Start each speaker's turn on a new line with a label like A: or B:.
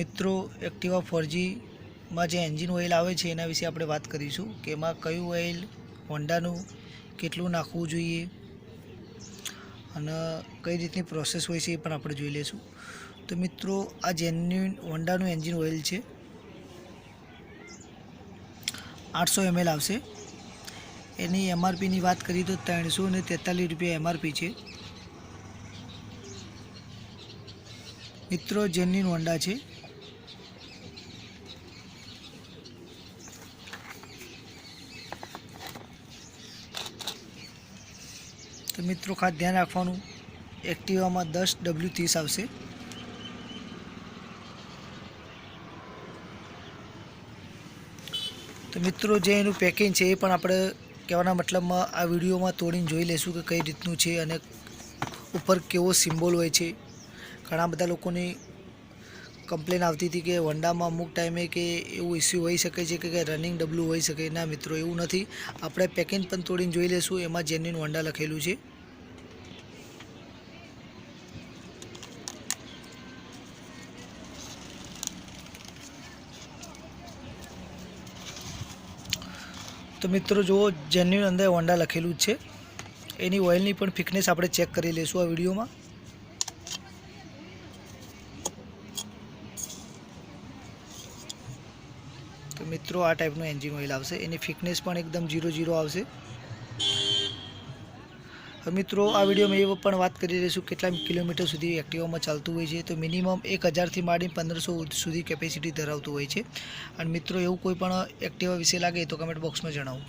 A: મિત્રો એક્ટિવા 4Gમાં જે engine oil આવે છે એના વિશે આપણે વાત કરીશું કે એમાં કયું ઓઇલ હોન્ડાનું કેટલું નાખવું જોઈએ અને કઈ રીતની પ્રોસેસ હોય છે એ પણ આપણે જોઈ લઈશું। તો મિત્રો આ જેન્યુઇન હોન્ડાનું એન્જિન ઓઇલ છે, 800 ml આવશે। એની MRPની વાત કરીએ તો 343 રૂપિયા MRP છે। મિત્રો જેન્યુઇન હોન્ડા છે। તો મિત્રો ખાસ ધ્યાન રાખવાનું, એક્ટિવામાં 10W30 આવશે। તો મિત્રો જે એનું પેકિંગ છે એ પણ આપણે કહેવાના મતલબમાં આ વિડીયોમાં તોડીને જોઈ લઈશું કે કઈ રીતનું છે અને ઉપર કેવો સિમ્બોલ હોય છે। ઘણા બધા લોકોની કમ્પ્લેન આવતી હતી કે હોન્ડામાં અમુક ટાઈમે કે એવું ઇસ્યુ હોઈ શકે છે કે રનિંગ ડબલું હોઈ શકે। ના મિત્રો, એવું નથી। આપણે પેકિંગ પણ તોડીને જોઈ લઈશું, એમાં જેન્યુઇન હોન્ડા લખેલું છે। તો મિત્રો જુઓ, જેન્યુઇન અંદર હોન્ડા લખેલું જ છે। એની ઓઇલની પણ થિકનેસ આપણે ચેક કરી લઈશું આ વિડીયોમાં। તો મિત્રો આ ટાઈપનું એન્જિન ઓઇલ આવશે, એની થિકનેસ પણ એકદમ 0.0 આવશે। હવે મિત્રો આ વિડીયોમાં એ પણ વાત કરી લઈશું કેટલા કિલોમીટર સુધી એક્ટિવામાં ચાલતું હોય છે। તો મિનિમમ 1000થી માંડીને 1500 સુધી કેપેસિટી ધરાવતું હોય છે। અને મિત્રો એવું કોઈ પણ એક્ટિવા વિશે લાગે તો કમેન્ટ બોક્સમાં જણાવો।